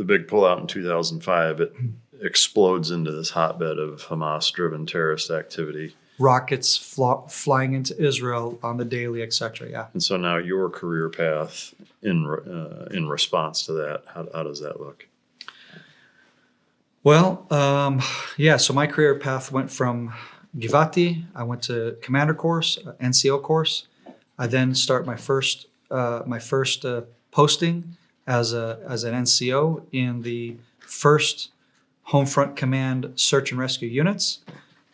the big pullout in 2005, it explodes into this hotbed of Hamas-driven terrorist activity. Rockets flying into Israel on the daily, etc. Yeah. And so now your career path in response to that, how does that look? Well, yeah. So my career path went from Givati. I went to commander course, NCO course. I then start my first posting as an NCO in the 1st Home Front Command Search and Rescue Units,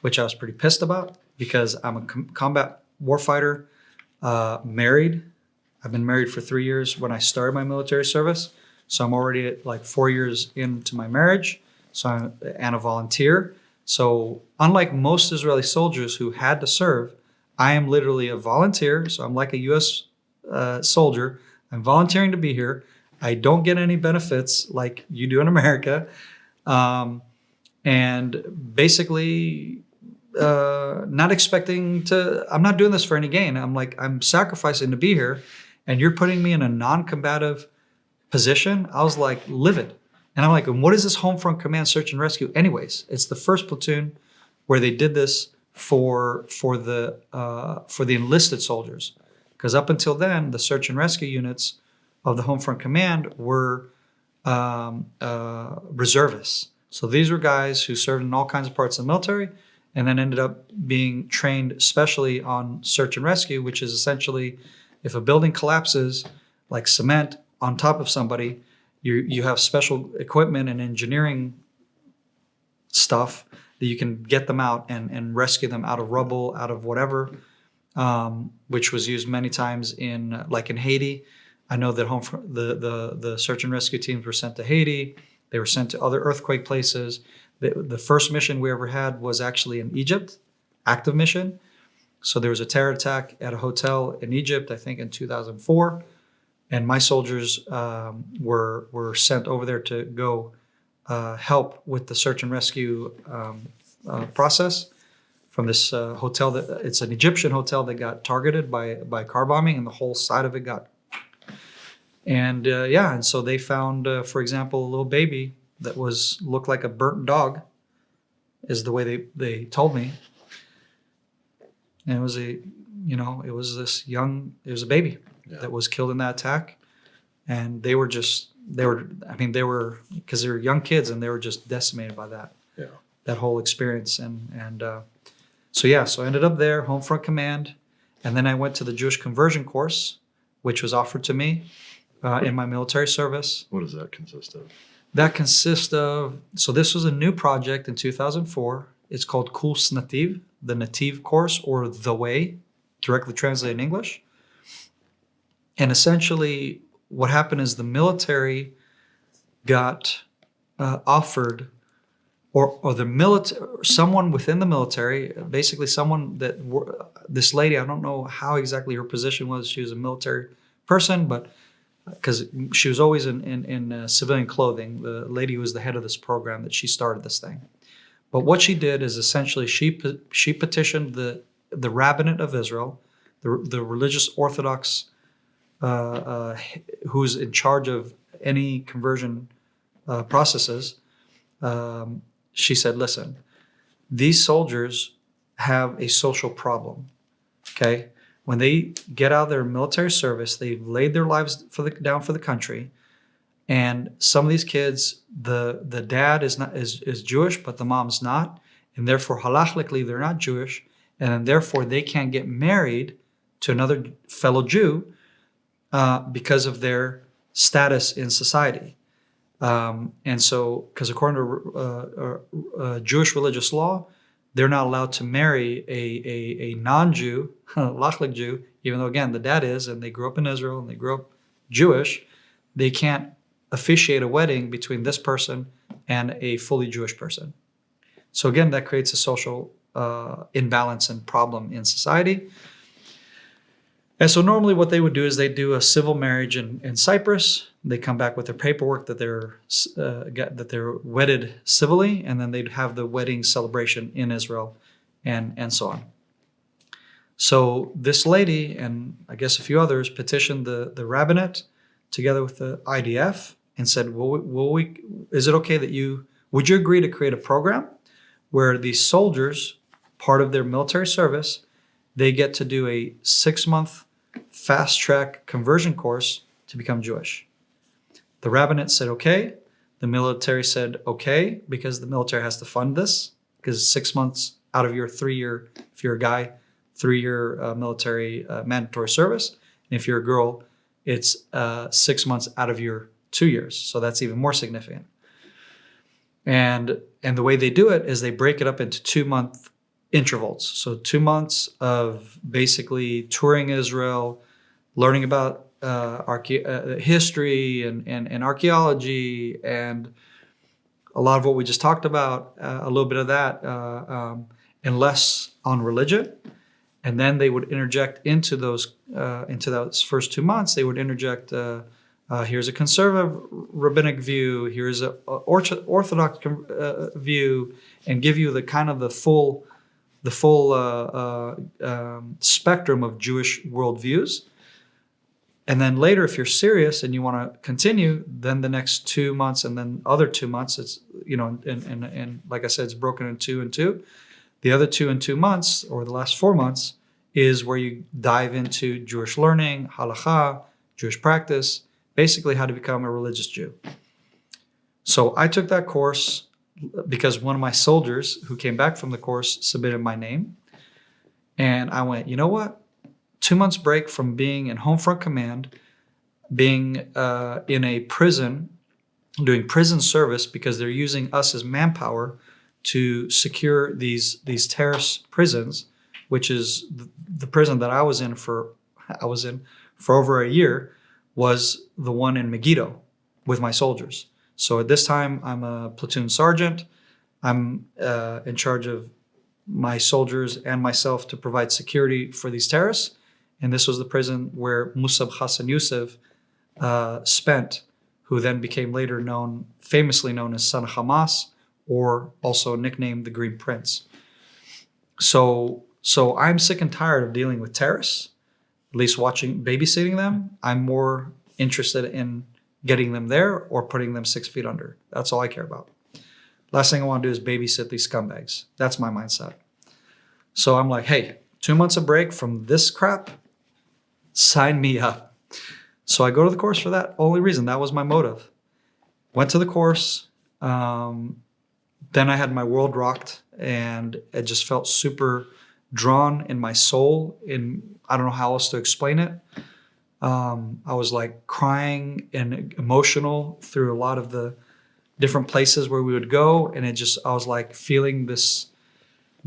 which I was pretty pissed about because I'm a combat warfighter, married. I've been married for 3 years when I started my military service. So I'm already at like 4 years into my marriage. And a volunteer. So unlike most Israeli soldiers who had to serve, I am literally a volunteer. So I'm like a U.S. Soldier. I'm volunteering to be here. I don't get any benefits like you do in America. And basically not expecting to, I'm not doing this for any gain. I'm sacrificing to be here. And you're putting me in a non-combative position. I was like livid. And I'm like, what is this Home Front Command Search and Rescue anyways? It's the first platoon where they did this for the enlisted soldiers. Because up until then, the search and rescue units of the Home Front Command were reservists. So these were guys who served in all kinds of parts of the military and then ended up being trained especially on search and rescue, which is essentially if a building collapses like cement on top of somebody, you have special equipment and engineering stuff that you can get them out and rescue them out of rubble, out of whatever, which was used many times in Haiti. I know that the search and rescue teams were sent to Haiti. They were sent to other earthquake places. The first mission we ever had was actually in Egypt, active mission. So there was a terror attack at a hotel in Egypt, I think in 2004. And my soldiers were sent over there to go help with the search and rescue process from this hotel. It's an Egyptian hotel that got targeted by car bombing, and the whole side of it got. And and so they found, for example, a little baby that looked like a burnt dog, is the way they told me. And it was a baby. Yeah. That was killed in that attack, and they were because they were young kids and they were just decimated by that. Yeah. That whole experience, so I ended up there, Home Front Command, and then I went to the Jewish conversion course, which was offered to me in my military service. What does that consist of? That consists of, so this was a new project in 2004. It's called Kurs Nativ, the Nativ course, or The Way, directly translated in English. And essentially, what happened is the military got offered, or the military, someone within the military, basically someone this lady, I don't know how exactly her position was. She was a military person, but because she was always in civilian clothing. The lady who was the head of this program, that she started this thing. But what she did is essentially she petitioned the rabbinate of Israel, the religious Orthodox. Who's in charge of any conversion processes, she said, listen, these soldiers have a social problem, okay? When they get out of their military service, they've laid their lives down for the country, and some of these kids, the dad is Jewish, but the mom's not, and therefore halachically they're not Jewish, and therefore they can't get married to another fellow Jew, because of their status in society. And so, because according to Jewish religious law, they're not allowed to marry a non-Jew, Lachlik Jew, even though, again, the dad is, and they grew up in Israel, and they grew up Jewish. They can't officiate a wedding between this person and a fully Jewish person. So again, that creates a social imbalance and problem in society. And so normally what they would do is they do a civil marriage in Cyprus. They come back with their paperwork that they're wedded civilly, and then they'd have the wedding celebration in Israel, and so on. So this lady, and I guess a few others, petitioned the rabbinate together with the IDF and said, is it okay that would you agree to create a program where these soldiers, part of their military service, they get to do a 6-month fast track conversion course to become Jewish? The rabbinate said, okay. The military said, okay, because the military has to fund this, because 6 months out of your 3-year, if you're a guy, 3-year military mandatory service. And if you're a girl, it's 6 months out of your 2 years. So that's even more significant. And the way they do it is they break it up into 2-month intervals. So 2 months of basically touring Israel, learning about history and archaeology and a lot of what we just talked about, a little bit of that, and less on religion. And then they would interject into those first 2 months. They would interject, here's a conservative rabbinic view, here's an orthodox view, and give you the full spectrum of Jewish worldviews. And then later, if you're serious and you want to continue, then the next 2 months and then other 2 months, it's, and like I said, it's broken in 2 and 2. The other 2 and 2 months, or the last 4 months, is where you dive into Jewish learning, halakha, Jewish practice, basically how to become a religious Jew. So I took that course because one of my soldiers who came back from the course submitted my name. And I went, you know what? 2 months break from being in home front command, being in a prison, doing prison service because they're using us as manpower to secure these terrorist prisons, which is the prison that I was in for over a year, was the one in Megiddo with my soldiers. So at this time, I'm a platoon sergeant. I'm in charge of my soldiers and myself to provide security for these terrorists. And this was the prison where Musab Hassan Youssef spent, who then became later famously known as son of Hamas, or also nicknamed the Green Prince. So I'm sick and tired of dealing with terrorists, at least babysitting them. I'm more interested in getting them there or putting them 6 feet under. That's all I care about. Last thing I want to do is babysit these scumbags. That's my mindset. So I'm like, hey, 2 months of break from this crap, sign me up. So I go to the course for that only reason. That was my motive. Went to the course. Then I had my world rocked, and it just felt super drawn in my soul. I don't know how else to explain it. I was like crying and emotional through a lot of the different places where we would go, and I was like feeling this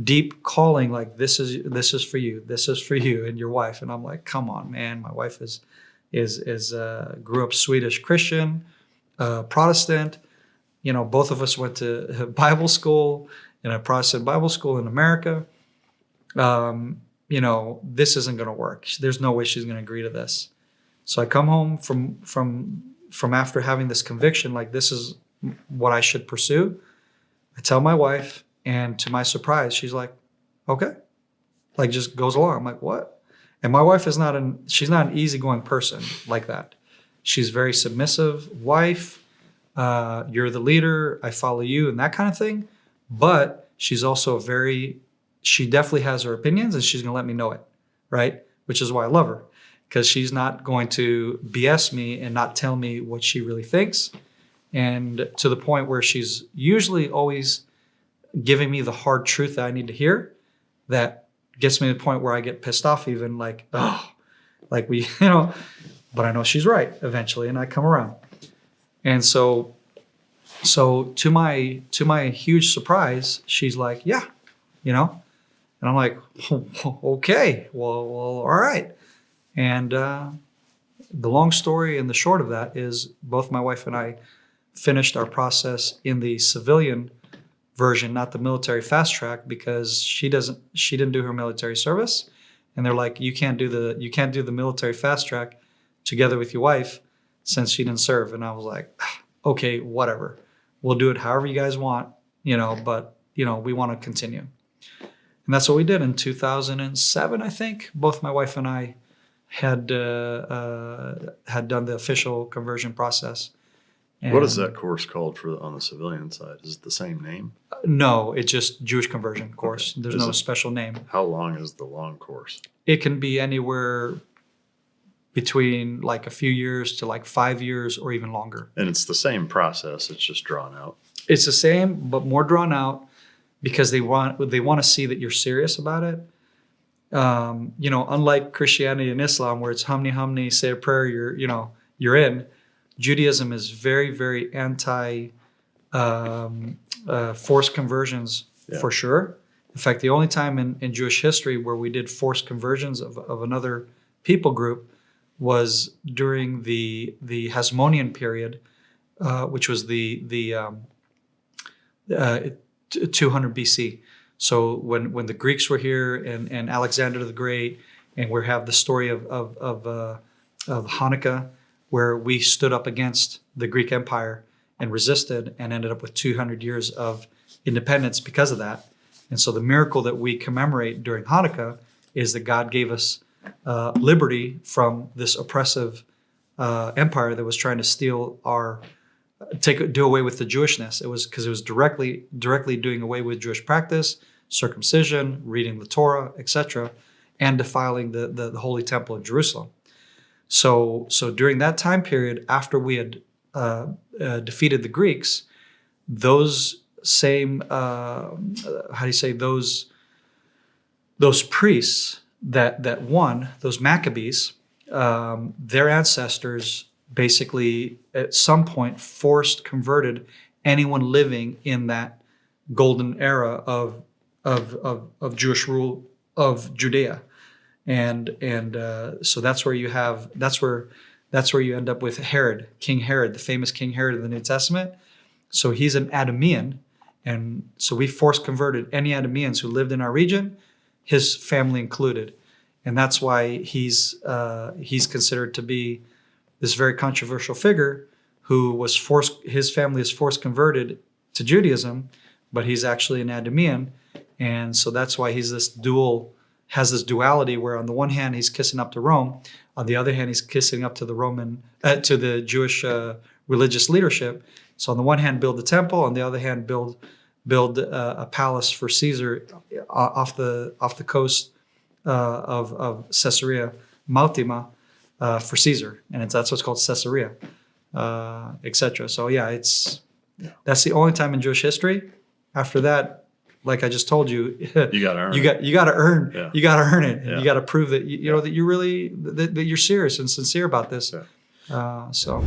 deep calling, like this is for you, this is for you and your wife. And I'm like, come on, man. My wife is grew up Swedish Christian, Protestant. Both of us went to Bible school in a Protestant Bible school in America. This isn't going to work. There's no way she's going to agree to this. So I come home from after having this conviction, like this is what I should pursue. I tell my wife, and to my surprise, she's like, okay, like just goes along. I'm like, what? And my wife she's not an easygoing person like that. She's very submissive wife. You're the leader. I follow you and that kind of thing. But she's also she definitely has her opinions, and she's going to let me know it. Right. Which is why I love her, because she's not going to BS me and not tell me what she really thinks. And to the point where she's usually always giving me the hard truth that I need to hear, that gets me to the point where I get pissed off, even like, oh, like but I know she's right eventually, and I come around. And so to my huge surprise, she's like, yeah, and I'm like, okay, well, all right. And the long story and the short of that is both my wife and I finished our process in the civilian version, not the military fast track, because she didn't do her military service. And they're like, you can't do the military fast track together with your wife since she didn't serve. And I was like, okay, whatever. We'll do it however you guys want, but we want to continue. And that's what we did in 2007, I think. Both my wife and I had done the official conversion process. What is And- that course called on the civilian side? Is it the same name? No, it's just Jewish conversion course. Okay. There's Is no it- special name. How long is the long course? It can be anywhere between like a few years to like 5 years or even longer. And it's the same process. It's just drawn out. It's the same, but more drawn out because they want to see that you're serious about it. Unlike Christianity and Islam, where it's humny humny, say a prayer, you're in. Judaism is very, very anti forced conversions for sure. In fact, the only time in Jewish history where we did forced conversions of another people group was during the Hasmonean period, which was the 200 BC. So when the Greeks were here and Alexander the Great, and we have the story of Hanukkah, where we stood up against the Greek Empire and resisted and ended up with 200 years of independence because of that. And so the miracle that we commemorate during Hanukkah is that God gave us liberty from this oppressive empire that was trying to steal do away with the Jewishness. It was because it was directly doing away with Jewish practice, circumcision, reading the Torah, etc., and defiling the Holy Temple in Jerusalem. So during that time period, after we had defeated the Greeks, those same those priests that won, those Maccabees, their ancestors basically at some point converted anyone living in that golden era of Jewish rule of Judea, and so that's where you end up with King Herod, the famous King Herod in the New Testament. So he's an Idumean, and so we force converted any Idumeans who lived in our region, his family included, and that's why he's considered to be this very controversial figure who was his family is forced converted to Judaism, but he's actually an Idumean, and so that's why has this duality where on the one hand he's kissing up to Rome, on the other hand he's kissing up to the Jewish religious leadership. So on the one hand build the temple, on the other hand build a palace for Caesar off the coast of Caesarea Maritima for Caesar, and that's what's called Caesarea, etc. So that's the only time in Jewish history. After that, like I just told you, You got to earn. you got to earn. Yeah. You got to earn it. And Yeah. you got to prove that that you really that you're serious and sincere about this. Yeah. So.